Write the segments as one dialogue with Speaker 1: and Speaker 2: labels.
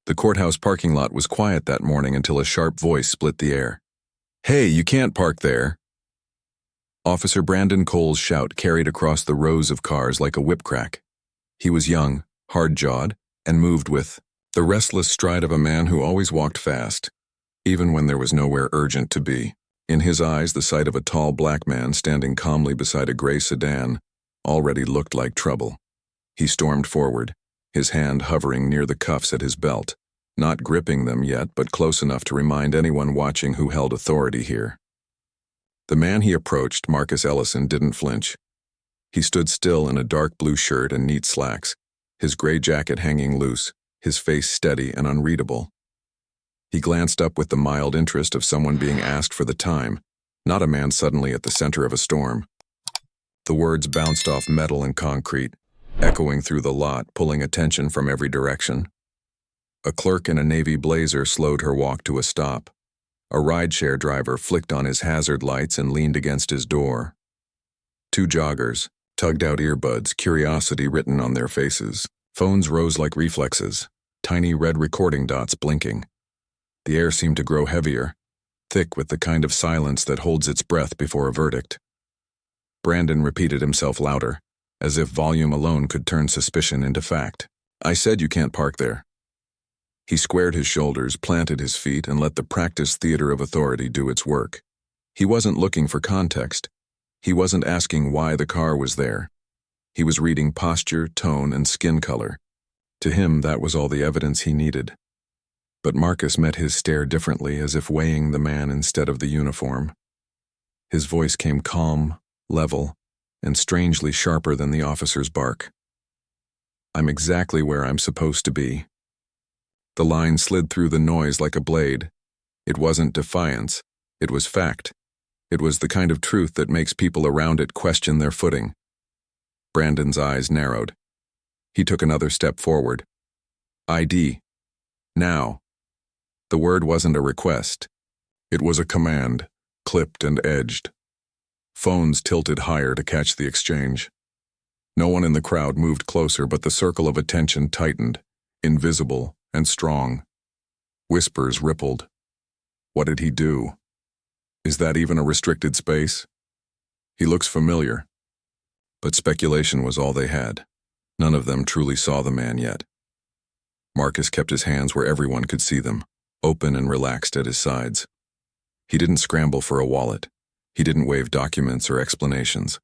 Speaker 1: The courthouse parking lot was quiet that morning until a sharp voice split the air. "Hey, you can't park there!" Officer Brandon Cole's shout carried across the rows of cars like a whip crack. He was young, hard-jawed, and moved with the restless stride of a man who always walked fast, even when there was nowhere urgent to be. In his eyes, the sight of a tall black man standing calmly beside a gray sedan already looked like trouble. He stormed forward, his hand hovering near the cuffs at his belt, not gripping them yet, but close enough to remind anyone watching who held authority here. The man he approached, Marcus Ellison, didn't flinch. He stood still in a dark blue shirt and neat slacks, his gray jacket hanging loose, his face steady and unreadable. He glanced up with the mild interest of someone being asked for the time, not a man suddenly at the center of a storm. The words bounced off metal and concrete, echoing through the lot, pulling attention from every direction. A clerk in a navy blazer slowed her walk to a stop. A rideshare driver flicked on his hazard lights and leaned against his door. Two joggers tugged out earbuds, curiosity written on their faces. Phones rose like reflexes, tiny red recording dots blinking. The air seemed to grow heavier, thick with the kind of silence that holds its breath before a verdict. Brandon repeated himself louder, as if volume alone could turn suspicion into fact. "I said you can't park there." He squared his shoulders, planted his feet, and let the practiced theater of authority do its work. He wasn't looking for context. He wasn't asking why the car was there. He was reading posture, tone, and skin color. To him, that was all the evidence he needed. But Marcus met his stare differently, as if weighing the man instead of the uniform. His voice came calm, level, and strangely sharper than the officer's bark. "I'm exactly where I'm supposed to be." The line slid through the noise like a blade. It wasn't defiance. It was fact. It was the kind of truth that makes people around it question their footing. Brandon's eyes narrowed. He took another step forward. "ID. Now." The word wasn't a request. It was a command, clipped and edged. Phones tilted higher to catch the exchange. No one in the crowd moved closer, but the circle of attention tightened, invisible and strong. Whispers rippled. What did he do? Is that even a restricted space? He looks familiar. But speculation was all they had. None of them truly saw the man yet. Marcus kept his hands where everyone could see them, open and relaxed at his sides. He didn't scramble for a wallet. He didn't wave documents or explanations.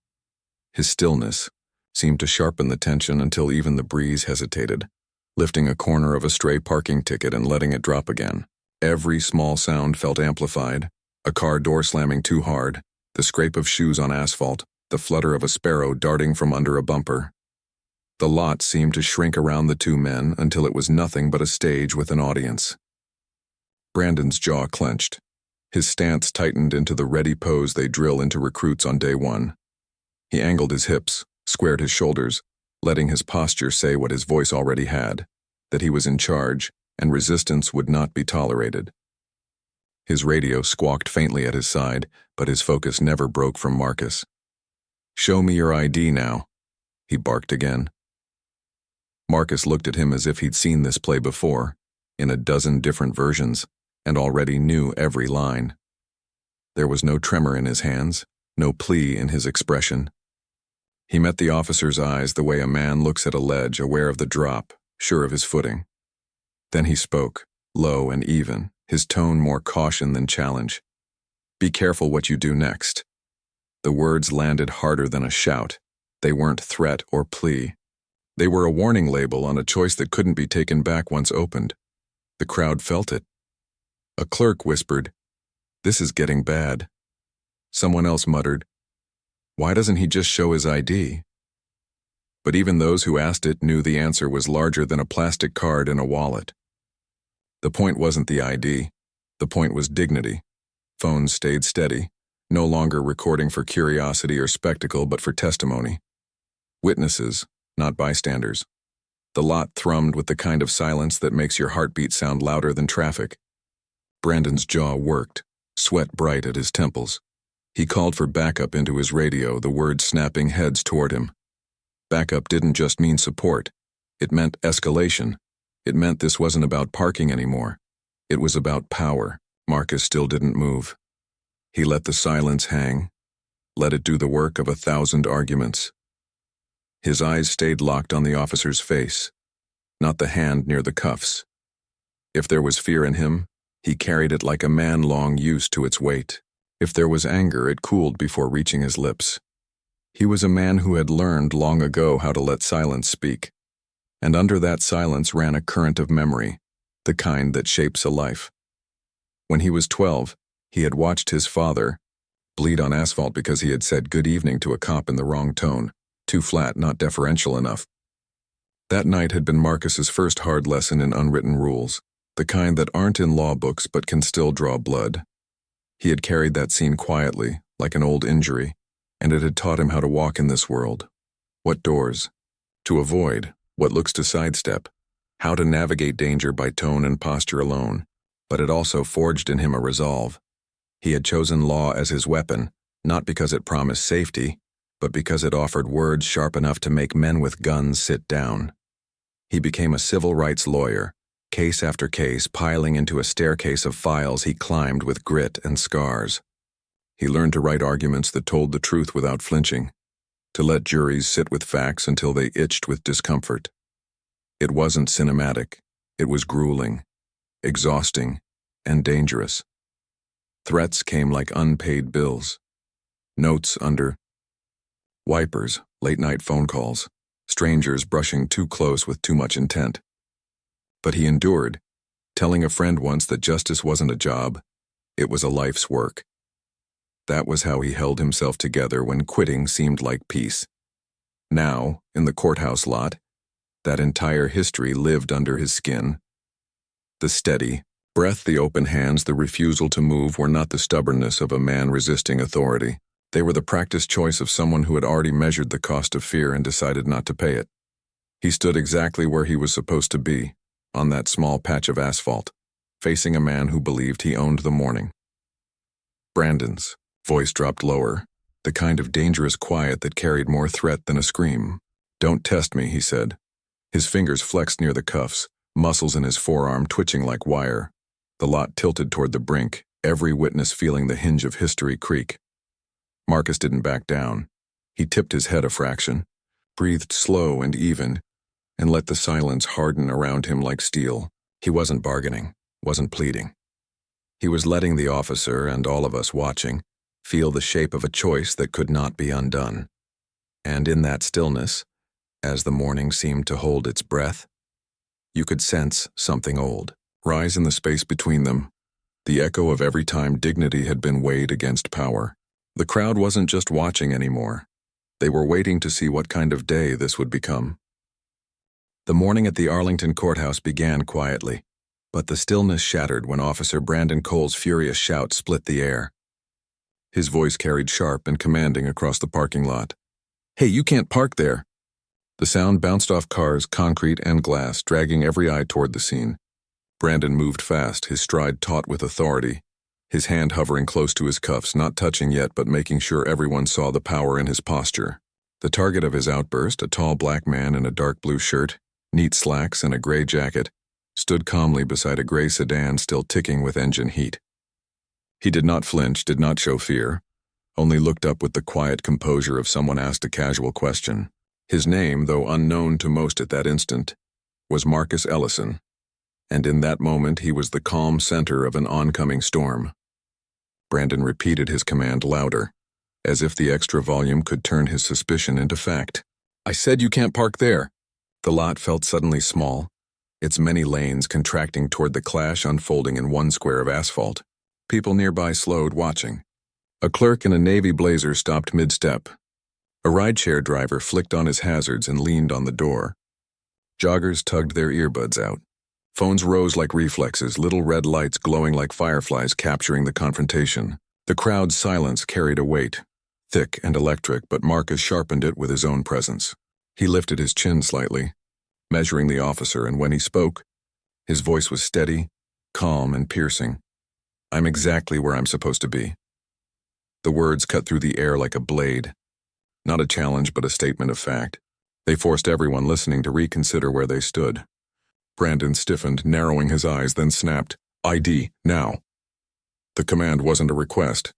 Speaker 1: His stillness seemed to sharpen the tension until even the breeze hesitated, lifting a corner of a stray parking ticket and letting it drop again. Every small sound felt amplified: a car door slamming too hard, the scrape of shoes on asphalt, the flutter of a sparrow darting from under a bumper. The lot seemed to shrink around the two men until it was nothing but a stage with an audience. Brandon's jaw clenched. His stance tightened into the ready pose they drill into recruits on day one. He angled his hips, squared his shoulders, letting his posture say what his voice already had, that he was in charge and resistance would not be tolerated. His radio squawked faintly at his side, but his focus never broke from Marcus. "Show me your ID now," he barked again. Marcus looked at him as if he'd seen this play before, in a dozen different versions, and already knew every line. There was no tremor in his hands, no plea in his expression. He met the officer's eyes the way a man looks at a ledge, aware of the drop, sure of his footing. Then he spoke, low and even, his tone more caution than challenge. "Be careful what you do next." The words landed harder than a shout. They weren't threat or plea. They were a warning label on a choice that couldn't be taken back once opened. The crowd felt it. A clerk whispered, "This is getting bad." Someone else muttered, "Why doesn't he just show his ID?" But even those who asked it knew the answer was larger than a plastic card in a wallet. The point wasn't the ID. The point was dignity. Phones stayed steady, no longer recording for curiosity or spectacle but for testimony. Witnesses, not bystanders. The lot thrummed with the kind of silence that makes your heartbeat sound louder than traffic. Brandon's jaw worked, sweat bright at his temples. He called for backup into his radio, the words snapping heads toward him. Backup didn't just mean support. It meant escalation. It meant this wasn't about parking anymore. It was about power. Marcus still didn't move. He let the silence hang, let it do the work of 1,000 arguments. His eyes stayed locked on the officer's face, not the hand near the cuffs. If there was fear in him, he carried it like a man long used to its weight. If there was anger, it cooled before reaching his lips. He was a man who had learned long ago how to let silence speak. And under that silence ran a current of memory, the kind that shapes a life. When he was 12, he had watched his father bleed on asphalt because he had said good evening to a cop in the wrong tone, too flat, not deferential enough. That night had been Marcus's first hard lesson in unwritten rules, the kind that aren't in law books but can still draw blood. He had carried that scene quietly, like an old injury, and it had taught him how to walk in this world. What doors to avoid, what looks to sidestep, how to navigate danger by tone and posture alone. But it also forged in him a resolve. He had chosen law as his weapon, not because it promised safety, but because it offered words sharp enough to make men with guns sit down. He became a civil rights lawyer, case after case piling into a staircase of files he climbed with grit and scars. He learned to write arguments that told the truth without flinching, to let juries sit with facts until they itched with discomfort. It wasn't cinematic, it was grueling, exhausting, and dangerous. Threats came like unpaid bills. Notes under wipers, late-night phone calls, strangers brushing too close with too much intent. But he endured, telling a friend once that justice wasn't a job, it was a life's work. That was how he held himself together when quitting seemed like peace. Now, in the courthouse lot, that entire history lived under his skin. The steady breath, the open hands, the refusal to move were not the stubbornness of a man resisting authority. They were the practiced choice of someone who had already measured the cost of fear and decided not to pay it. He stood exactly where he was supposed to be, on that small patch of asphalt, facing a man who believed he owned the morning. Brandon's voice dropped lower, the kind of dangerous quiet that carried more threat than a scream. "Don't test me," he said. His fingers flexed near the cuffs, muscles in his forearm twitching like wire. The lot tilted toward the brink, every witness feeling the hinge of history creak. Marcus didn't back down. He tipped his head a fraction, breathed slow and even, and let the silence harden around him like steel. He wasn't bargaining, wasn't pleading. He was letting the officer, and all of us watching, feel the shape of a choice that could not be undone. And in that stillness, as the morning seemed to hold its breath, you could sense something old rise in the space between them, the echo of every time dignity had been weighed against power. The crowd wasn't just watching anymore. They were waiting to see what kind of day this would become. The morning at the Arlington courthouse began quietly, but the stillness shattered when Officer Brandon Cole's furious shout split the air. His voice carried sharp and commanding across the parking lot. "Hey, you can't park there!" The sound bounced off cars, concrete, and glass, dragging every eye toward the scene. Brandon moved fast, his stride taut with authority, his hand hovering close to his cuffs, not touching yet but making sure everyone saw the power in his posture. The target of his outburst, a tall black man in a dark blue shirt, neat slacks, and a gray jacket, stood calmly beside a gray sedan still ticking with engine heat. He did not flinch, did not show fear, only looked up with the quiet composure of someone asked a casual question. His name, though unknown to most at that instant, was Marcus Ellison, and in that moment he was the calm center of an oncoming storm. Brandon repeated his command louder, as if the extra volume could turn his suspicion into fact. "I said you can't park there." The lot felt suddenly small, its many lanes contracting toward the clash unfolding in one square of asphalt. People nearby slowed, watching. A clerk in a navy blazer stopped mid-step. A rideshare driver flicked on his hazards and leaned on the door. Joggers tugged their earbuds out. Phones rose like reflexes, little red lights glowing like fireflies capturing the confrontation. The crowd's silence carried a weight, thick and electric, but Marcus sharpened it with his own presence. He lifted his chin slightly, measuring the officer, and when he spoke, his voice was steady, calm, and piercing. "I'm exactly where I'm supposed to be." The words cut through the air like a blade. Not a challenge, but a statement of fact. They forced everyone listening to reconsider where they stood. Brandon stiffened, narrowing his eyes, then snapped, "ID, now." The command wasn't a request.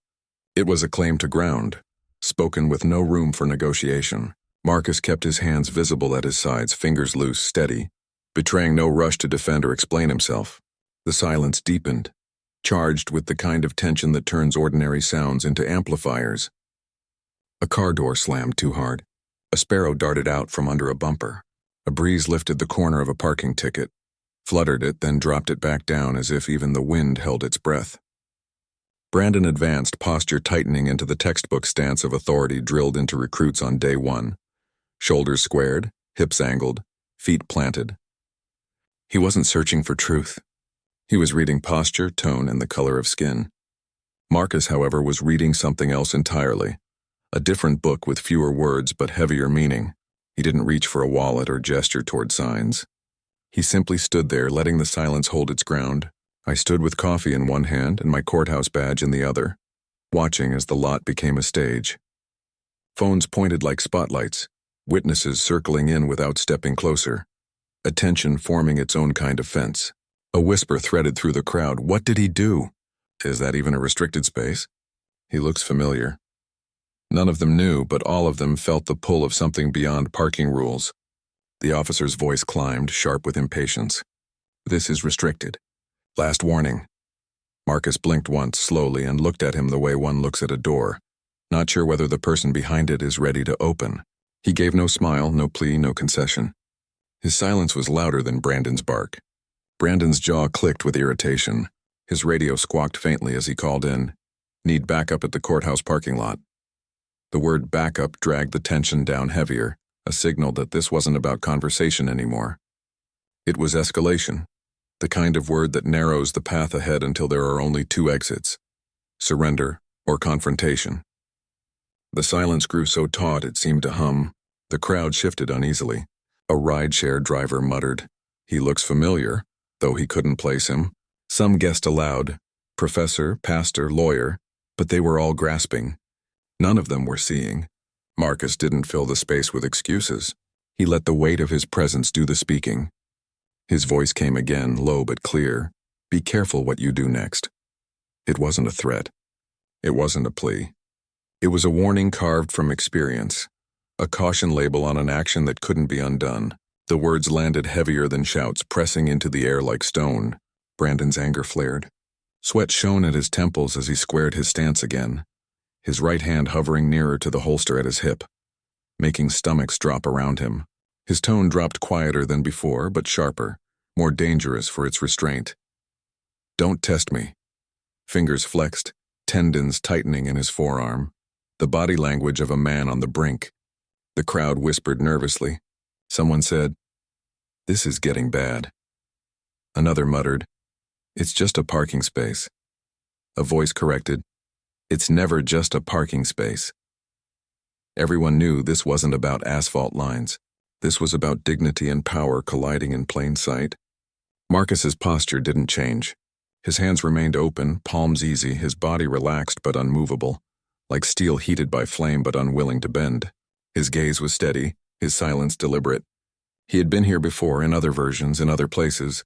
Speaker 1: It was a claim to ground, spoken with no room for negotiation. Marcus kept his hands visible at his sides, fingers loose, steady, betraying no rush to defend or explain himself. The silence deepened, charged with the kind of tension that turns ordinary sounds into amplifiers. A car door slammed too hard. A sparrow darted out from under a bumper. A breeze lifted the corner of a parking ticket, fluttered it, then dropped it back down as if even the wind held its breath. Brandon advanced, posture tightening into the textbook stance of authority drilled into recruits on day one. Shoulders squared, hips angled, feet planted. He wasn't searching for truth. He was reading posture, tone, and the color of skin. Marcus, however, was reading something else entirely. A different book with fewer words but heavier meaning. He didn't reach for a wallet or gesture toward signs. He simply stood there, letting the silence hold its ground. I stood with coffee in one hand and my courthouse badge in the other, watching as the lot became a stage. Phones pointed like spotlights, witnesses circling in without stepping closer, attention forming its own kind of fence. A whisper threaded through the crowd. "What did he do? Is that even a restricted space? He looks familiar." None of them knew, but all of them felt the pull of something beyond parking rules. The officer's voice climbed, sharp with impatience. "This is restricted. Last warning." Marcus blinked once, slowly, and looked at him the way one looks at a door, not sure whether the person behind it is ready to open. He gave no smile, no plea, no concession. His silence was louder than Brandon's bark. Brandon's jaw clicked with irritation. His radio squawked faintly as he called in, "Need backup at the courthouse parking lot." The word backup dragged the tension down heavier, a signal that this wasn't about conversation anymore. It was escalation, the kind of word that narrows the path ahead until there are only two exits: surrender or confrontation. The silence grew so taut it seemed to hum. The crowd shifted uneasily. A rideshare driver muttered, "He looks familiar," though he couldn't place him. Some guessed aloud, professor, pastor, lawyer, but they were all grasping. None of them were seeing. Marcus didn't fill the space with excuses. He let the weight of his presence do the speaking. His voice came again, low but clear. "Be careful what you do next." It wasn't a threat. It wasn't a plea. It was a warning carved from experience, a caution label on an action that couldn't be undone. The words landed heavier than shouts, pressing into the air like stone. Brandon's anger flared. Sweat shone at his temples as he squared his stance again, his right hand hovering nearer to the holster at his hip, making stomachs drop around him. His tone dropped quieter than before, but sharper, more dangerous for its restraint. "Don't test me." Fingers flexed, tendons tightening in his forearm, the body language of a man on the brink. The crowd whispered nervously. Someone said, "This is getting bad." Another muttered, "It's just a parking space." A voice corrected, "It's never just a parking space." Everyone knew this wasn't about asphalt lines. This was about dignity and power colliding in plain sight. Marcus's posture didn't change. His hands remained open, palms easy, his body relaxed but unmovable, like steel heated by flame but unwilling to bend. His gaze was steady, his silence deliberate. He had been here before, in other versions, in other places,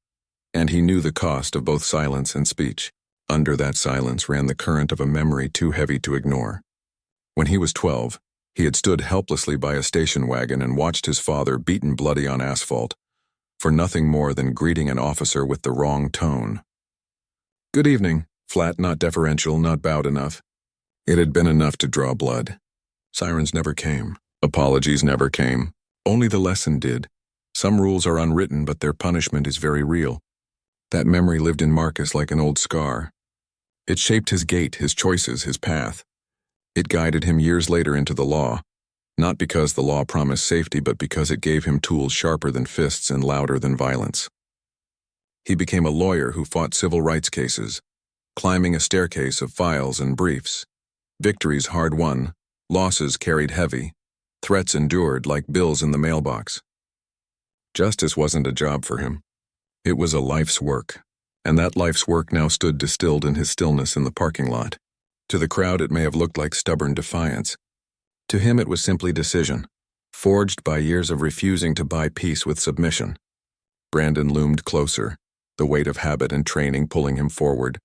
Speaker 1: and he knew the cost of both silence and speech. Under that silence ran the current of a memory too heavy to ignore. When he was 12, he had stood helplessly by a station wagon and watched his father beaten bloody on asphalt, for nothing more than greeting an officer with the wrong tone. "Good evening," flat, not deferential, not bowed enough. It had been enough to draw blood. Sirens never came. Apologies never came. Only the lesson did. Some rules are unwritten, but their punishment is very real. That memory lived in Marcus like an old scar. It shaped his gait, his choices, his path. It guided him years later into the law, not because the law promised safety, but because it gave him tools sharper than fists and louder than violence. He became a lawyer who fought civil rights cases, climbing a staircase of files and briefs. Victories hard won, losses carried heavy, threats endured like bills in the mailbox. Justice wasn't a job for him. It was a life's work, and that life's work now stood distilled in his stillness in the parking lot. To the crowd it may have looked like stubborn defiance. To him it was simply decision, forged by years of refusing to buy peace with submission. Brandon loomed closer, the weight of habit and training pulling him forward.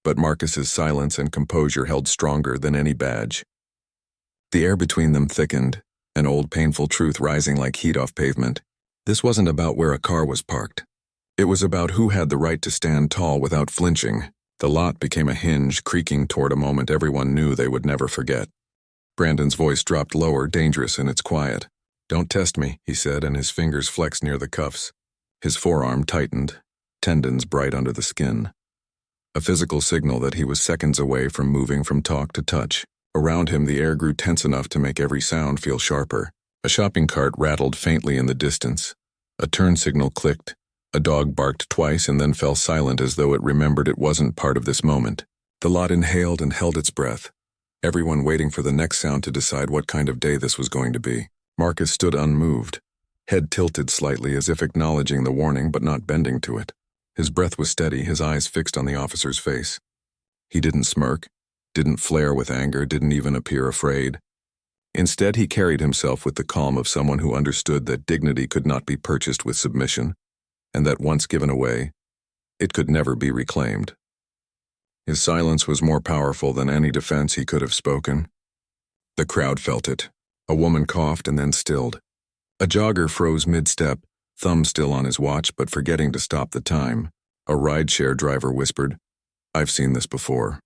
Speaker 1: But Marcus's silence and composure held stronger than any badge. The air between them thickened, an old painful truth rising like heat off pavement. This wasn't about where a car was parked. It was about who had the right to stand tall without flinching. The lot became a hinge, creaking toward a moment everyone knew they would never forget. Brandon's voice dropped lower, dangerous in its quiet. "Don't test me," he said, and his fingers flexed near the cuffs. His forearm tightened, tendons bright under the skin. A physical signal that he was seconds away from moving from talk to touch. Around him, the air grew tense enough to make every sound feel sharper. A shopping cart rattled faintly in the distance. A turn signal clicked. A dog barked twice and then fell silent as though it remembered it wasn't part of this moment. The lot inhaled and held its breath, everyone waiting for the next sound to decide what kind of day this was going to be. Marcus stood unmoved, head tilted slightly as if acknowledging the warning but not bending to it. His breath was steady, his eyes fixed on the officer's face. He didn't smirk, didn't flare with anger, didn't even appear afraid. Instead, he carried himself with the calm of someone who understood that dignity could not be purchased with submission, and that once given away, it could never be reclaimed. His silence was more powerful than any defense he could have spoken. The crowd felt it. A woman coughed and then stilled. A jogger froze mid-step, thumb still on his watch but forgetting to stop the time. A rideshare driver whispered, "I've seen this before,"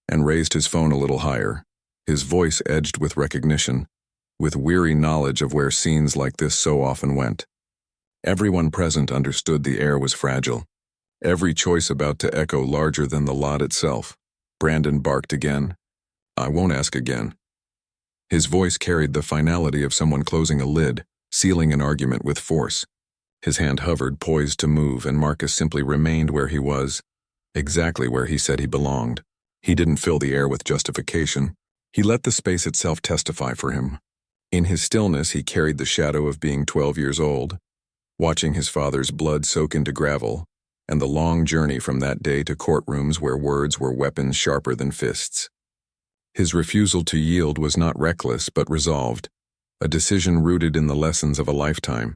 Speaker 1: and raised his phone a little higher, his voice edged with recognition, with weary knowledge of where scenes like this so often went. Everyone present understood the air was fragile, every choice about to echo larger than the lot itself. Brandon barked again. "I won't ask again." His voice carried the finality of someone closing a lid, sealing an argument with force. His hand hovered, poised to move, and Marcus simply remained where he was, exactly where he said he belonged. He didn't fill the air with justification. He let the space itself testify for him. In his stillness, he carried the shadow of being 12 years old, watching his father's blood soak into gravel, and the long journey from that day to courtrooms where words were weapons sharper than fists. His refusal to yield was not reckless but resolved, a decision rooted in the lessons of a lifetime.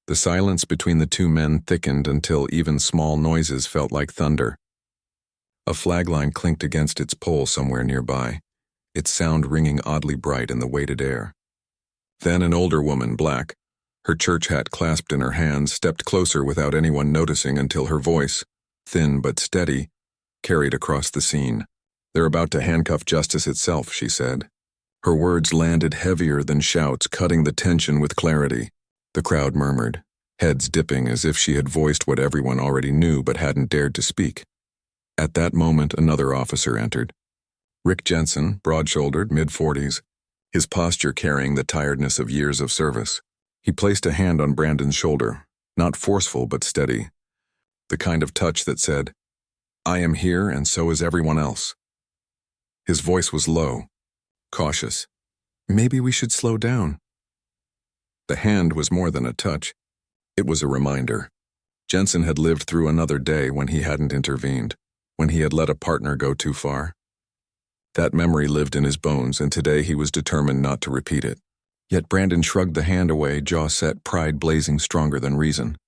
Speaker 1: The silence between the two men thickened until even small noises felt like thunder. A flagline clinked against its pole somewhere nearby, its sound ringing oddly bright in the weighted air. Then an older woman, black, her church hat clasped in her hands, stepped closer without anyone noticing until her voice, thin but steady, carried across the scene. "They're about to handcuff justice itself," she said. Her words landed heavier than shouts, cutting the tension with clarity. The crowd murmured, heads dipping as if she had voiced what everyone already knew but hadn't dared to speak. At that moment, another officer entered. Rick Jensen, broad-shouldered, mid-40s, his posture carrying the tiredness of years of service. He placed a hand on Brandon's shoulder, not forceful but steady, the kind of touch that said, "I am here and so is everyone else." His voice was low, cautious. "Maybe we should slow down." The hand was more than a touch. It was a reminder. Jensen had lived through another day when he hadn't intervened, when he had let a partner go too far. That memory lived in his bones, and today he was determined not to repeat it. Yet Brandon shrugged the hand away, jaw set, pride blazing stronger than reason.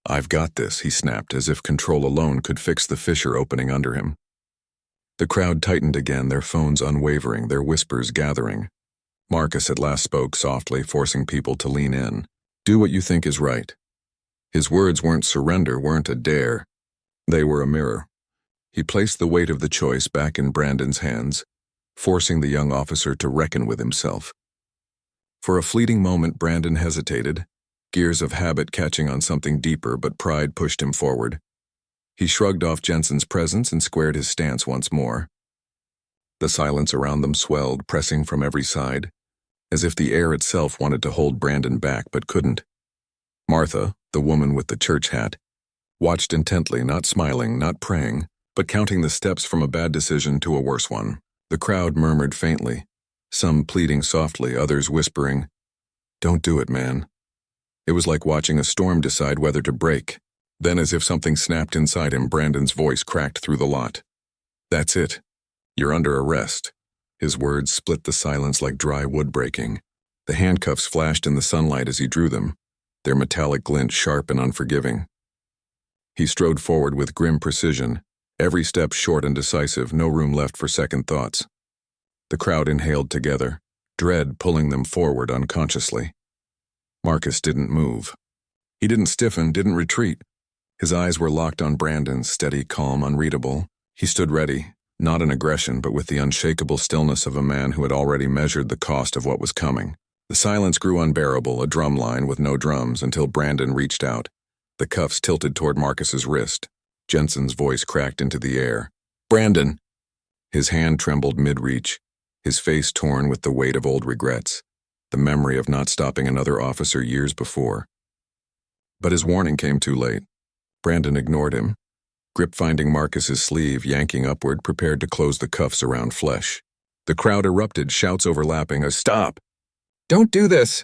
Speaker 1: "I've got this," he snapped, as if control alone could fix the fissure opening under him. The crowd tightened again, their phones unwavering, their whispers gathering. Marcus at last spoke softly, forcing people to lean in. "Do what you think is right." His words weren't surrender, weren't a dare. They were a mirror. He placed the weight of the choice back in Brandon's hands, forcing the young officer to reckon with himself. For a fleeting moment, Brandon hesitated, gears of habit catching on something deeper, but pride pushed him forward. He shrugged off Jensen's presence and squared his stance once more. The silence around them swelled, pressing from every side, as if the air itself wanted to hold Brandon back but couldn't. Martha, the woman with the church hat, watched intently, not smiling, not praying, but counting the steps from a bad decision to a worse one. The crowd murmured faintly, some pleading softly, others whispering, "Don't do it, man." It was like watching a storm decide whether to break. Then, as if something snapped inside him, Brandon's voice cracked through the lot. "That's it. You're under arrest." His words split the silence like dry wood breaking. The handcuffs flashed in the sunlight as he drew them, their metallic glint sharp and unforgiving. He strode forward with grim precision, every step short and decisive, no room left for second thoughts. The crowd inhaled together, dread pulling them forward unconsciously. Marcus didn't move. He didn't stiffen, didn't retreat. His eyes were locked on Brandon, steady, calm, unreadable. He stood ready, not in aggression, but with the unshakable stillness of a man who had already measured the cost of what was coming. The silence grew unbearable, a drum line with no drums, until Brandon reached out. The cuffs tilted toward Marcus's wrist. Jensen's voice cracked into the air. "Brandon!" His hand trembled mid-reach, his face torn with the weight of old regrets, the memory of not stopping another officer years before. But his warning came too late. Brandon ignored him, grip finding Marcus's sleeve, yanking upward, prepared to close the cuffs around flesh. The crowd erupted, shouts overlapping, a "Stop! Don't do this!"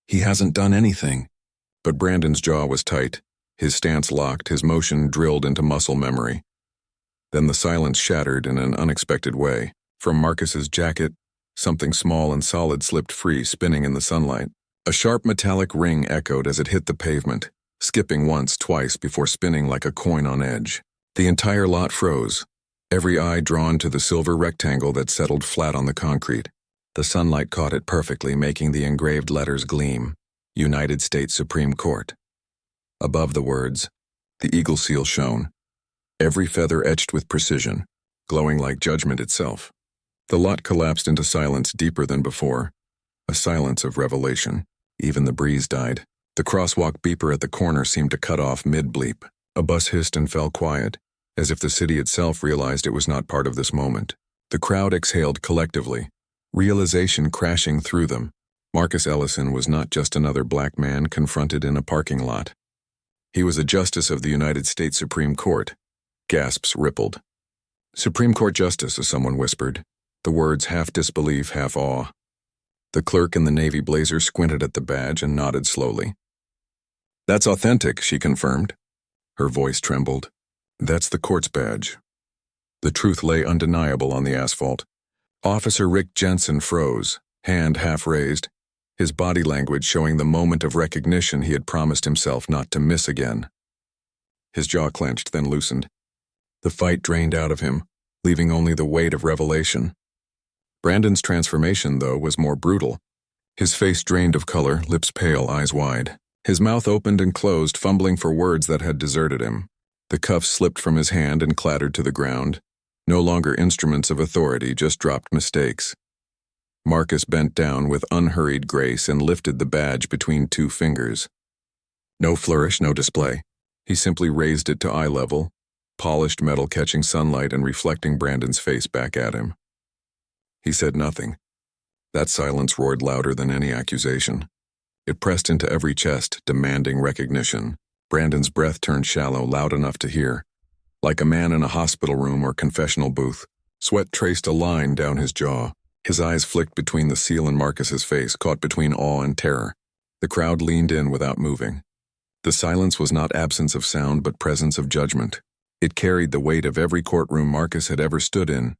Speaker 1: "He hasn't done anything." But Brandon's jaw was tight, his stance locked, his motion drilled into muscle memory. Then the silence shattered in an unexpected way. From Marcus's jacket, something small and solid slipped free, spinning in the sunlight. A sharp metallic ring echoed as it hit the pavement, skipping once, twice, before spinning like a coin on edge. The entire lot froze, every eye drawn to the silver rectangle that settled flat on the concrete. The sunlight caught it perfectly, making the engraved letters gleam. United States Supreme Court. Above the words, the eagle seal shone, every feather etched with precision, glowing like judgment itself. The lot collapsed into silence deeper than before, a silence of revelation. Even the breeze died. The crosswalk beeper at the corner seemed to cut off mid-bleep. A bus hissed and fell quiet, as if the city itself realized it was not part of this moment. The crowd exhaled collectively, realization crashing through them. Marcus Ellison was not just another black man confronted in a parking lot. He was a justice of the United States Supreme Court. Gasps rippled. "Supreme Court Justice," as someone whispered, the words half disbelief, half awe. The clerk in the navy blazer squinted at the badge and nodded slowly. "That's authentic," she confirmed. Her voice trembled. "That's the court's badge." The truth lay undeniable on the asphalt. Officer Rick Jensen froze, hand half raised, his body language showing the moment of recognition he had promised himself not to miss again. His jaw clenched, then loosened. The fight drained out of him, leaving only the weight of revelation. Brandon's transformation, though, was more brutal. His face drained of color, lips pale, eyes wide. His mouth opened and closed, fumbling for words that had deserted him. The cuffs slipped from his hand and clattered to the ground. No longer instruments of authority, just dropped mistakes. Marcus bent down with unhurried grace and lifted the badge between two fingers. No flourish, no display. He simply raised it to eye level, polished metal catching sunlight and reflecting Brandon's face back at him. He said nothing. That silence roared louder than any accusation. It pressed into every chest, demanding recognition. Brandon's breath turned shallow, loud enough to hear. Like a man in a hospital room or confessional booth, sweat traced a line down his jaw. His eyes flicked between the seal and Marcus's face, caught between awe and terror. The crowd leaned in without moving. The silence was not absence of sound, but presence of judgment. It carried the weight of every courtroom Marcus had ever stood in,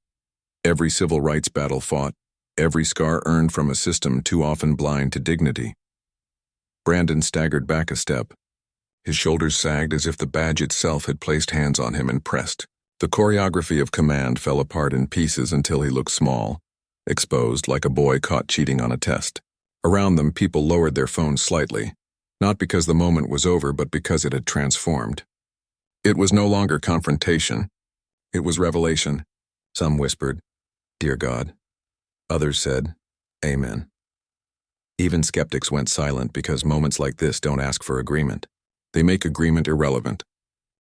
Speaker 1: every civil rights battle fought, every scar earned from a system too often blind to dignity. Brandon staggered back a step. His shoulders sagged as if the badge itself had placed hands on him and pressed. The choreography of command fell apart in pieces until he looked small, exposed like a boy caught cheating on a test. Around them, people lowered their phones slightly, not because the moment was over, but because it had transformed. It was no longer confrontation. It was revelation. Some whispered, "Dear God." Others said, "Amen." Even skeptics went silent because moments like this don't ask for agreement. They make agreement irrelevant.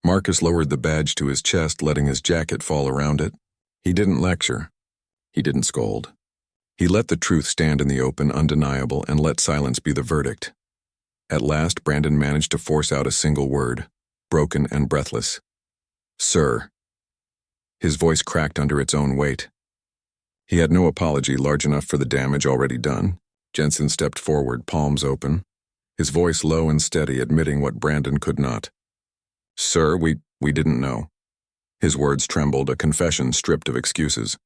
Speaker 1: Marcus lowered the badge to his chest, letting his jacket fall around it. He didn't lecture. He didn't scold. He let the truth stand in the open, undeniable, and let silence be the verdict. At last, Brandon managed to force out a single word, broken and breathless. "Sir." His voice cracked under its own weight. He had no apology large enough for the damage already done. Jensen stepped forward, palms open, his voice low and steady, admitting what Brandon could not. "Sir, we didn't know." His words trembled, a confession stripped of excuses.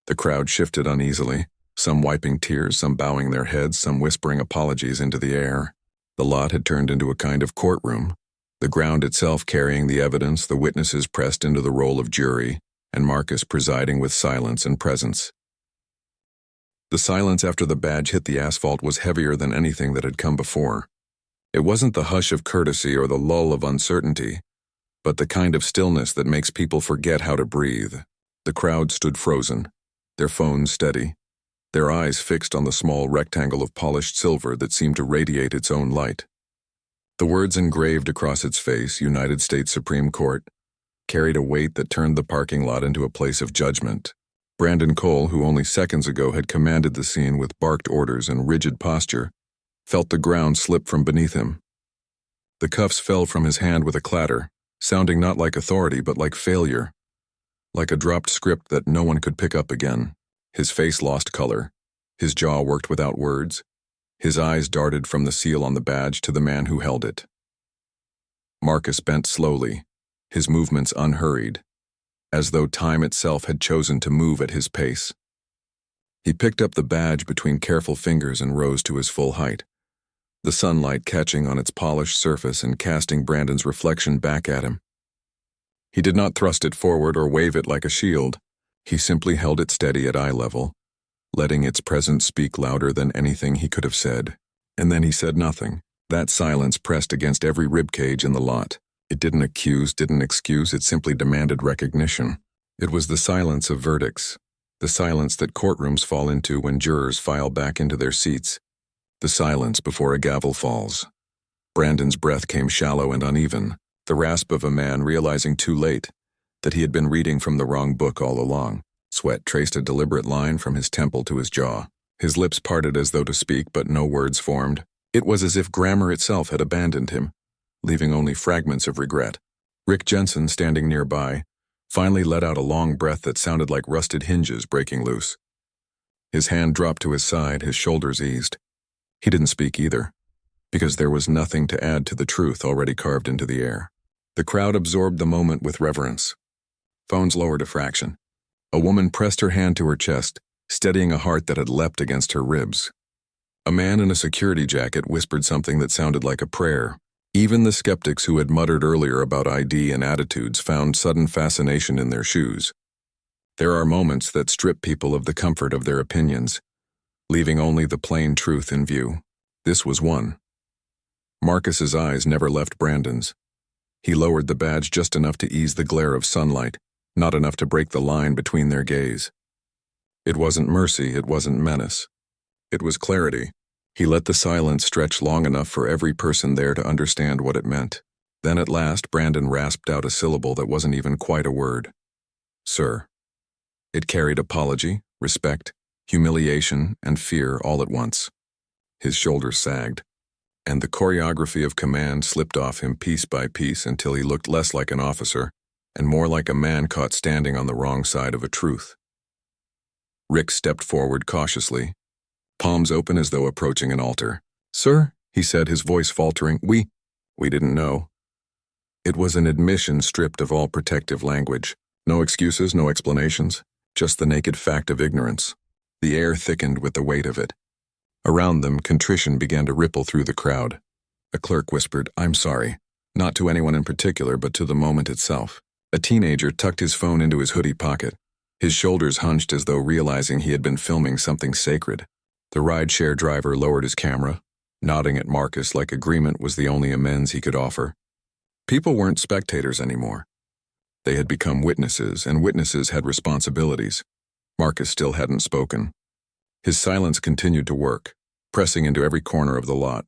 Speaker 1: The crowd shifted uneasily, some wiping tears, some bowing their heads, some whispering apologies into the air. The lot had turned into a kind of courtroom, the ground itself carrying the evidence, the witnesses pressed into the role of jury, and Marcus presiding with silence and presence. The silence after the badge hit the asphalt was heavier than anything that had come before. It wasn't the hush of courtesy or the lull of uncertainty, but the kind of stillness that makes people forget how to breathe. The crowd stood frozen, their phones steady, their eyes fixed on the small rectangle of polished silver that seemed to radiate its own light. The words engraved across its face, United States Supreme Court, carried a weight that turned the parking lot into a place of judgment. Brandon Cole, who only seconds ago had commanded the scene with barked orders and rigid posture, felt the ground slip from beneath him. The cuffs fell from his hand with a clatter, sounding not like authority but like failure, like a dropped script that no one could pick up again. His face lost color. His jaw worked without words. His eyes darted from the seal on the badge to the man who held it. Marcus bent slowly, his movements unhurried, as though time itself had chosen to move at his pace. He picked up the badge between careful fingers and rose to his full height, the sunlight catching on its polished surface and casting Brandon's reflection back at him. He did not thrust it forward or wave it like a shield. He simply held it steady at eye level, letting its presence speak louder than anything he could have said. And then he said nothing. That silence pressed against every ribcage in the lot. It didn't accuse, didn't excuse, it simply demanded recognition. It was the silence of verdicts, the silence that courtrooms fall into when jurors file back into their seats, the silence before a gavel falls. Brandon's breath came shallow and uneven, the rasp of a man realizing too late that he had been reading from the wrong book all along. Sweat traced a deliberate line from his temple to his jaw. His lips parted as though to speak, but no words formed. It was as if grammar itself had abandoned him, leaving only fragments of regret. Rick Jensen, standing nearby, finally let out a long breath that sounded like rusted hinges breaking loose. His hand dropped to his side, his shoulders eased. He didn't speak either, because there was nothing to add to the truth already carved into the air. The crowd absorbed the moment with reverence. Phones lowered a fraction. A woman pressed her hand to her chest, steadying a heart that had leapt against her ribs. A man in a security jacket whispered something that sounded like a prayer. Even the skeptics who had muttered earlier about ID and attitudes found sudden fascination in their shoes. There are moments that strip people of the comfort of their opinions, leaving only the plain truth in view. This was one. Marcus's eyes never left Brandon's. He lowered the badge just enough to ease the glare of sunlight, not enough to break the line between their gaze. It wasn't mercy, it wasn't menace. It was clarity. He let the silence stretch long enough for every person there to understand what it meant. Then at last, Brandon rasped out a syllable that wasn't even quite a word. Sir. It carried apology, respect, humiliation, and fear all at once. His shoulders sagged, and the choreography of command slipped off him piece by piece until he looked less like an officer and more like a man caught standing on the wrong side of a truth. Rick stepped forward cautiously, palms open as though approaching an altar. Sir, he said, his voice faltering, we didn't know. It was an admission stripped of all protective language. No excuses, no explanations, just the naked fact of ignorance. The air thickened with the weight of it. Around them, contrition began to ripple through the crowd. A clerk whispered, I'm sorry, not to anyone in particular, but to the moment itself. A teenager tucked his phone into his hoodie pocket, his shoulders hunched as though realizing he had been filming something sacred. The rideshare driver lowered his camera, nodding at Marcus like agreement was the only amends he could offer. People weren't spectators anymore. They had become witnesses, and witnesses had responsibilities. Marcus still hadn't spoken. His silence continued to work, pressing into every corner of the lot,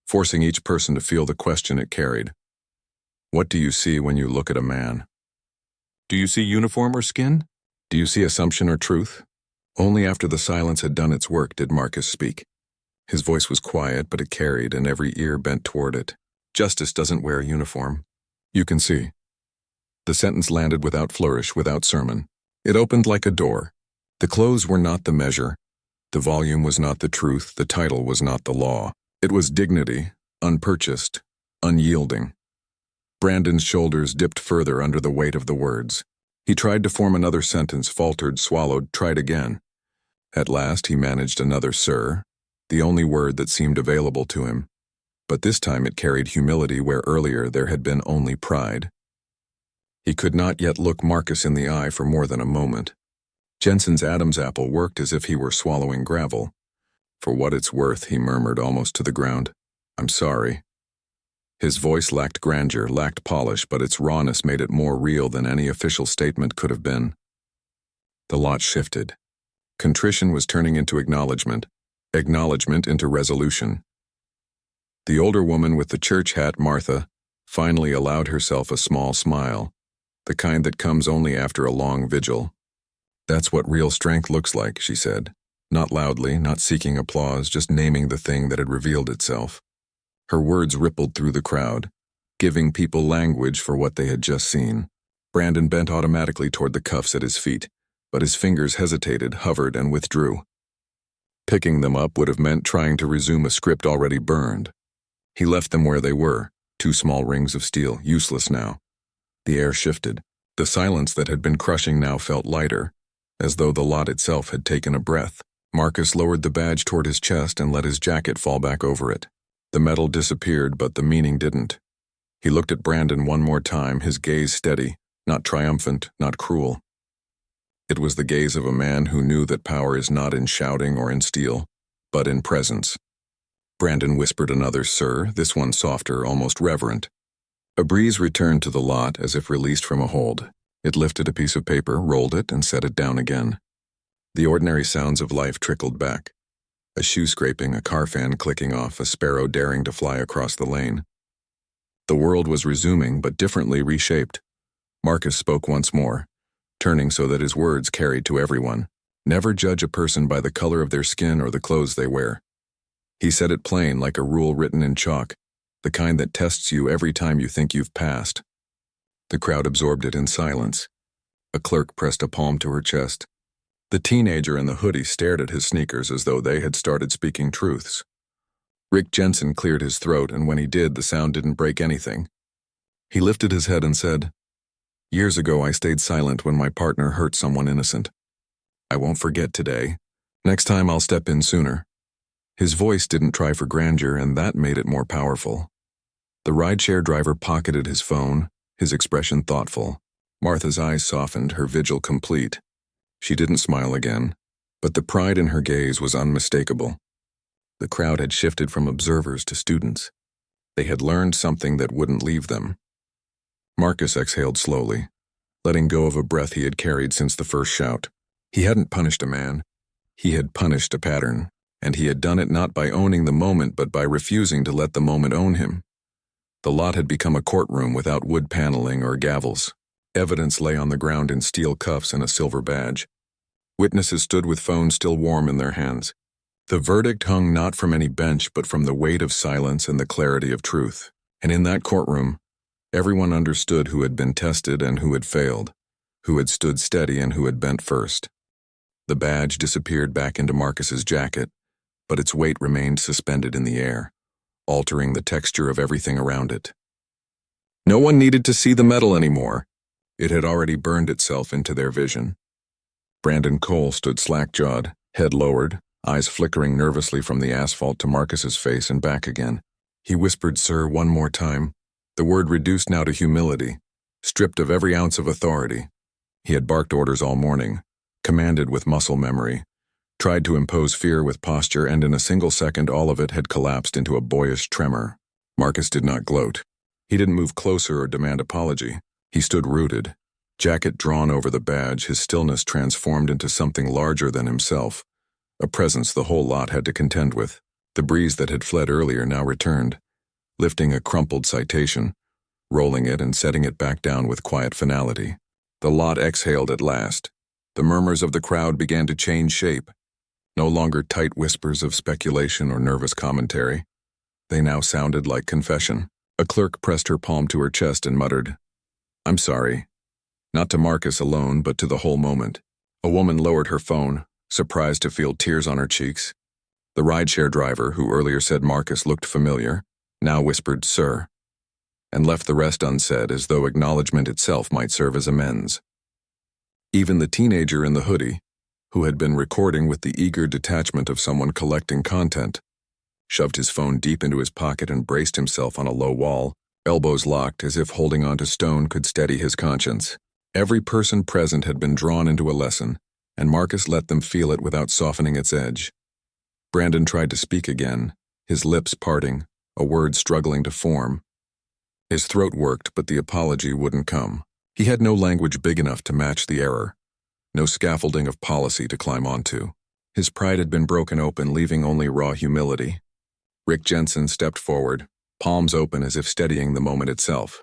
Speaker 1: forcing each person to feel the question it carried. What do you see when you look at a man? Do you see uniform or skin? Do you see assumption or truth? Only after the silence had done its work did Marcus speak. His voice was quiet, but it carried, and every ear bent toward it. Justice doesn't wear a uniform. You can see. The sentence landed without flourish, without sermon. It opened like a door. The clothes were not the measure. The volume was not the truth. The title was not the law. It was dignity, unpurchased, unyielding. Brandon's shoulders dipped further under the weight of the words. He tried to form another sentence, faltered, swallowed, tried again. At last he managed another sir, the only word that seemed available to him. but this time it carried humility where earlier there had been only pride. He could not yet look Marcus in the eye for more than a moment. Jensen's Adam's apple worked as if he were swallowing gravel. "For what it's worth," he murmured almost to the ground. "I'm sorry." His voice lacked grandeur, lacked polish, but its rawness made it more real than any official statement could have been. The lot shifted. Contrition was turning into acknowledgement, acknowledgement into resolution. The older woman with the church hat, Martha, finally allowed herself a small smile, the kind that comes only after a long vigil. "That's what real strength looks like," she said, not loudly, not seeking applause, just naming the thing that had revealed itself. Her words rippled through the crowd, giving people language for what they had just seen. Brandon bent automatically toward the cuffs at his feet, but his fingers hesitated, hovered, and withdrew. Picking them up would have meant trying to resume a script already burned. He left them where they were, 2 small rings of steel, useless now. The air shifted. The silence that had been crushing now felt lighter, as though the lot itself had taken a breath. Marcus lowered the badge toward his chest and let his jacket fall back over it. The metal disappeared, but the meaning didn't. He looked at Brandon one more time, his gaze steady, not triumphant, not cruel. It was the gaze of a man who knew that power is not in shouting or in steel, but in presence. Brandon whispered another "sir," this one softer, almost reverent. A breeze returned to the lot as if released from a hold. It lifted a piece of paper, rolled it, and set it down again. The ordinary sounds of life trickled back. A shoe scraping, a car fan clicking off, a sparrow daring to fly across the lane. The world was resuming, but differently reshaped. Marcus spoke once more, turning so that his words carried to everyone. "Never judge a person by the color of their skin or the clothes they wear." He said it plain, like a rule written in chalk, the kind that tests you every time you think you've passed. The crowd absorbed it in silence. A clerk pressed a palm to her chest. The teenager in the hoodie stared at his sneakers as though they had started speaking truths. Rick Jensen cleared his throat, and when he did, the sound didn't break anything. He lifted his head and said, "Years ago I stayed silent when my partner hurt someone innocent. I won't forget today. Next time I'll step in sooner." His voice didn't try for grandeur, and that made it more powerful. The rideshare driver pocketed his phone, his expression thoughtful. Martha's eyes softened, her vigil complete. She didn't smile again, but the pride in her gaze was unmistakable. The crowd had shifted from observers to students. They had learned something that wouldn't leave them. Marcus exhaled slowly, letting go of a breath he had carried since the first shout. He hadn't punished a man. He had punished a pattern, and he had done it not by owning the moment but by refusing to let the moment own him. The lot had become a courtroom without wood paneling or gavels. Evidence lay on the ground in steel cuffs and a silver badge. Witnesses stood with phones still warm in their hands. The verdict hung not from any bench but from the weight of silence and the clarity of truth. And in that courtroom, everyone understood who had been tested and who had failed, who had stood steady and who had bent first. The badge disappeared back into Marcus's jacket, but its weight remained suspended in the air, altering the texture of everything around it. No one needed to see the metal anymore. It had already burned itself into their vision. Brandon Cole stood slack-jawed, head lowered, eyes flickering nervously from the asphalt to Marcus's face and back again. He whispered "sir" one more time, the word reduced now to humility, stripped of every ounce of authority. He had barked orders all morning, commanded with muscle memory, tried to impose fear with posture, and in a single second all of it had collapsed into a boyish tremor. Marcus did not gloat. He didn't move closer or demand apology. He stood rooted, jacket drawn over the badge, his stillness transformed into something larger than himself, a presence the whole lot had to contend with. The breeze that had fled earlier now returned, lifting a crumpled citation, rolling it and setting it back down with quiet finality. The lot exhaled at last. The murmurs of the crowd began to change shape, no longer tight whispers of speculation or nervous commentary. They now sounded like confession. A clerk pressed her palm to her chest and muttered, "I'm sorry." Not to Marcus alone, but to the whole moment. A woman lowered her phone, surprised to feel tears on her cheeks. The rideshare driver, who earlier said Marcus looked familiar, now whispered "sir," and left the rest unsaid as though acknowledgement itself might serve as amends. Even the teenager in the hoodie, who had been recording with the eager detachment of someone collecting content, shoved his phone deep into his pocket and braced himself on a low wall, elbows locked as if holding onto stone could steady his conscience. Every person present had been drawn into a lesson, and Marcus let them feel it without softening its edge. Brandon tried to speak again, his lips parting, a word struggling to form. His throat worked, but the apology wouldn't come. He had no language big enough to match the error, no scaffolding of policy to climb onto. His pride had been broken open, leaving only raw humility. Rick Jensen stepped forward, palms open as if steadying the moment itself.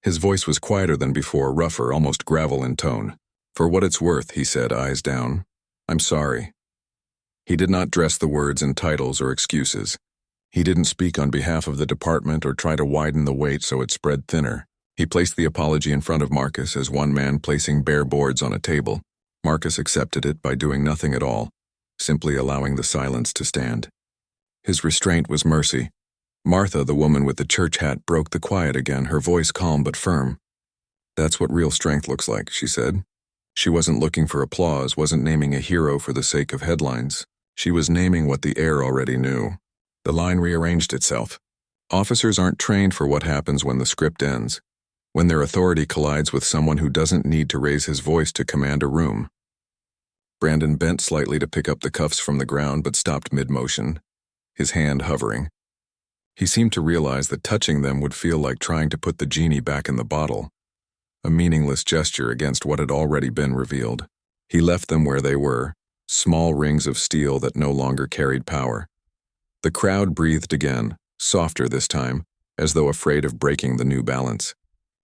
Speaker 1: His voice was quieter than before, rougher, almost gravel in tone. "For what it's worth," he said, eyes down. "I'm sorry." He did not dress the words in titles or excuses. He didn't speak on behalf of the department or try to widen the weight so it spread thinner. He placed the apology in front of Marcus as one man placing bare boards on a table. Marcus accepted it by doing nothing at all, simply allowing the silence to stand. His restraint was mercy. Martha, the woman with the church hat, broke the quiet again, her voice calm but firm. "That's what real strength looks like," she said. She wasn't looking for applause, wasn't naming a hero for the sake of headlines. She was naming what the air already knew. The line rearranged itself. Officers aren't trained for what happens when the script ends, when their authority collides with someone who doesn't need to raise his voice to command a room. Brandon bent slightly to pick up the cuffs from the ground but stopped mid-motion, his hand hovering. He seemed to realize that touching them would feel like trying to put the genie back in the bottle, a meaningless gesture against what had already been revealed. He left them where they were, small rings of steel that no longer carried power. The crowd breathed again, softer this time, as though afraid of breaking the new balance.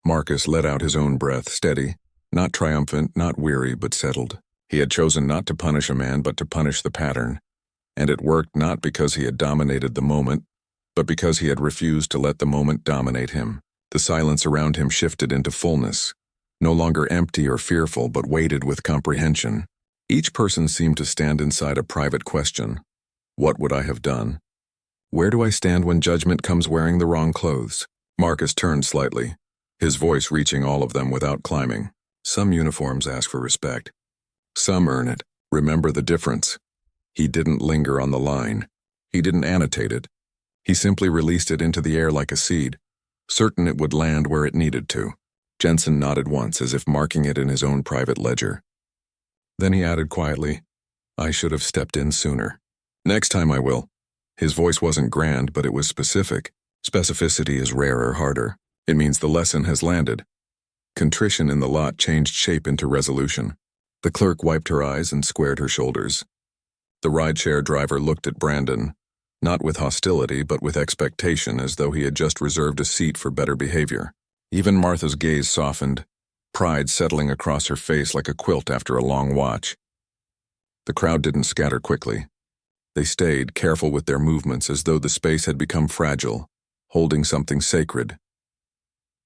Speaker 1: Marcus let out his own breath, steady, not triumphant, not weary, but settled. He had chosen not to punish a man, but to punish the pattern. And it worked not because he had dominated the moment, but because he had refused to let the moment dominate him. The silence around him shifted into fullness, no longer empty or fearful, but weighted with comprehension. Each person seemed to stand inside a private question. What would I have done? Where do I stand when judgment comes wearing the wrong clothes? Marcus turned slightly, his voice reaching all of them without climbing. Some uniforms ask for respect. Some earn it. Remember the difference. He didn't linger on the line. He didn't annotate it. He simply released it into the air like a seed, certain it would land where it needed to. Jensen nodded once, as if marking it in his own private ledger. Then he added quietly, "I should have stepped in sooner. Next time I will." His voice wasn't grand, but it was specific. Specificity is rarer, harder. It means the lesson has landed. Contrition in the lot changed shape into resolution. The clerk wiped her eyes and squared her shoulders. The rideshare driver looked at Brandon, not with hostility but with expectation, as though he had just reserved a seat for better behavior. Even Martha's gaze softened, pride settling across her face like a quilt after a long watch. The crowd didn't scatter quickly. They stayed, careful with their movements, as though the space had become fragile, holding something sacred.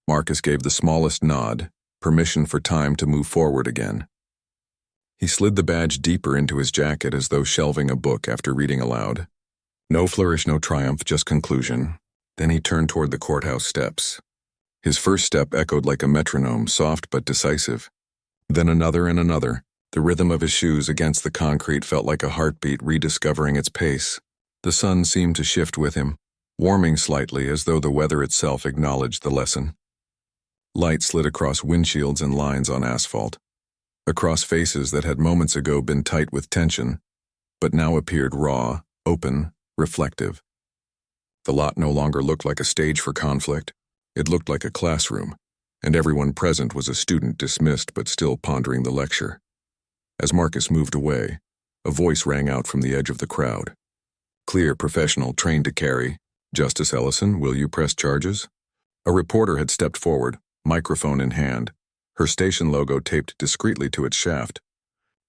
Speaker 1: Marcus gave the smallest nod, permission for time to move forward again. He slid the badge deeper into his jacket as though shelving a book after reading aloud. No flourish, no triumph, just conclusion. Then he turned toward the courthouse steps. His first step echoed like a metronome, soft but decisive. Then another and another. The rhythm of his shoes against the concrete felt like a heartbeat rediscovering its pace. The sun seemed to shift with him, warming slightly as though the weather itself acknowledged the lesson. Light slid across windshields and lines on asphalt, across faces that had moments ago been tight with tension, but now appeared raw, open, reflective. The lot no longer looked like a stage for conflict. It looked like a classroom, and everyone present was a student dismissed but still pondering the lecture. As Marcus moved away, a voice rang out from the edge of the crowd. Clear, professional, trained to carry. "Justice Ellison, will you press charges?" A reporter had stepped forward, microphone in hand, her station logo taped discreetly to its shaft.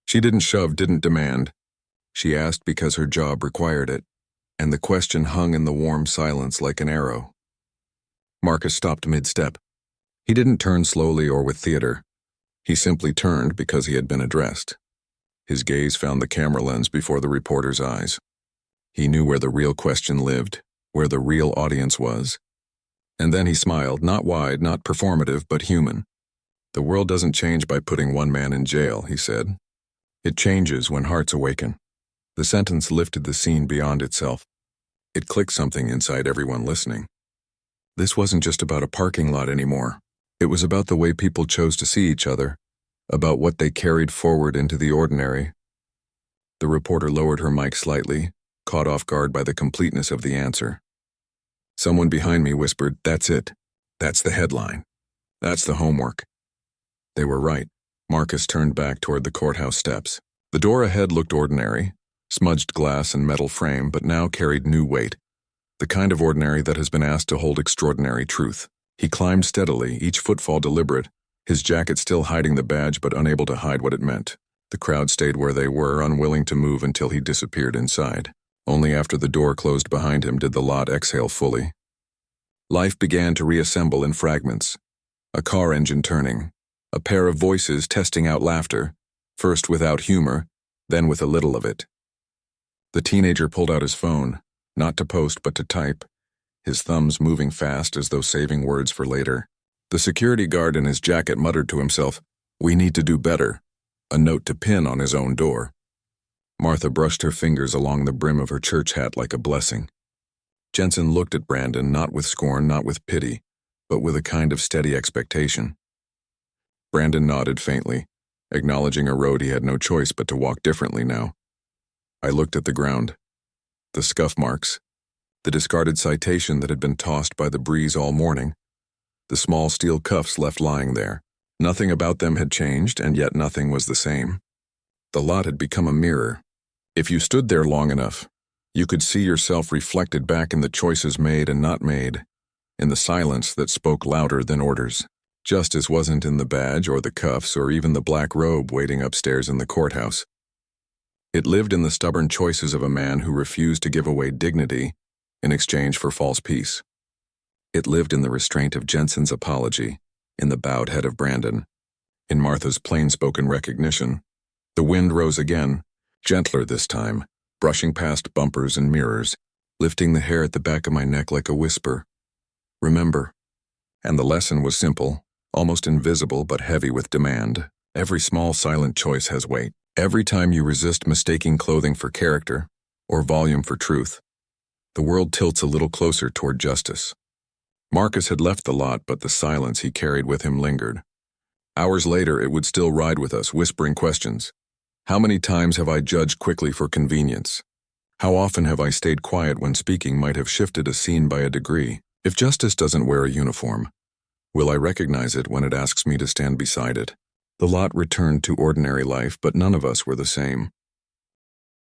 Speaker 1: She didn't shove, didn't demand. She asked because her job required it, and the question hung in the warm silence like an arrow. Marcus stopped mid-step. He didn't turn slowly or with theater. He simply turned because he had been addressed. His gaze found the camera lens before the reporter's eyes. He knew where the real question lived, where the real audience was. And then he smiled, not wide, not performative, but human. "The world doesn't change by putting one man in jail," he said. "It changes when hearts awaken." The sentence lifted the scene beyond itself. It clicked something inside everyone listening. This wasn't just about a parking lot anymore. It was about the way people chose to see each other, about what they carried forward into the ordinary. The reporter lowered her mic slightly, caught off guard by the completeness of the answer. Someone behind me whispered, "That's it. That's the headline. That's the homework." They were right. Marcus turned back toward the courthouse steps. The door ahead looked ordinary, smudged glass and metal frame, but now carried new weight, the kind of ordinary that has been asked to hold extraordinary truth. He climbed steadily, each footfall deliberate, his jacket still hiding the badge but unable to hide what it meant. The crowd stayed where they were, unwilling to move until he disappeared inside. Only after the door closed behind him did the lot exhale fully. Life began to reassemble in fragments. A car engine turning, a pair of voices testing out laughter, first without humor, then with a little of it. The teenager pulled out his phone, not to post but to type, his thumbs moving fast as though saving words for later. The security guard in his jacket muttered to himself, "We need to do better," a note to pin on his own door. Martha brushed her fingers along the brim of her church hat like a blessing. Jensen looked at Brandon, not with scorn, not with pity, but with a kind of steady expectation. Brandon nodded faintly, acknowledging a road he had no choice but to walk differently now. I looked at the ground. The scuff marks, the discarded citation that had been tossed by the breeze all morning, the small steel cuffs left lying there. Nothing about them had changed, and yet nothing was the same. The lot had become a mirror. If you stood there long enough, you could see yourself reflected back in the choices made and not made, in the silence that spoke louder than orders. Justice wasn't in the badge or the cuffs or even the black robe waiting upstairs in the courthouse. It lived in the stubborn choices of a man who refused to give away dignity in exchange for false peace. It lived in the restraint of Jensen's apology, in the bowed head of Brandon, in Martha's plain-spoken recognition. The wind rose again, gentler this time, brushing past bumpers and mirrors, lifting the hair at the back of my neck like a whisper. Remember. And the lesson was simple, almost invisible but heavy with demand. Every small silent choice has weight. Every time you resist mistaking clothing for character, or volume for truth, the world tilts a little closer toward justice. Marcus had left the lot, but the silence he carried with him lingered. Hours later, it would still ride with us, whispering questions. How many times have I judged quickly for convenience? How often have I stayed quiet when speaking might have shifted a scene by a degree? If justice doesn't wear a uniform, will I recognize it when it asks me to stand beside it? The lot returned to ordinary life, but none of us were the same.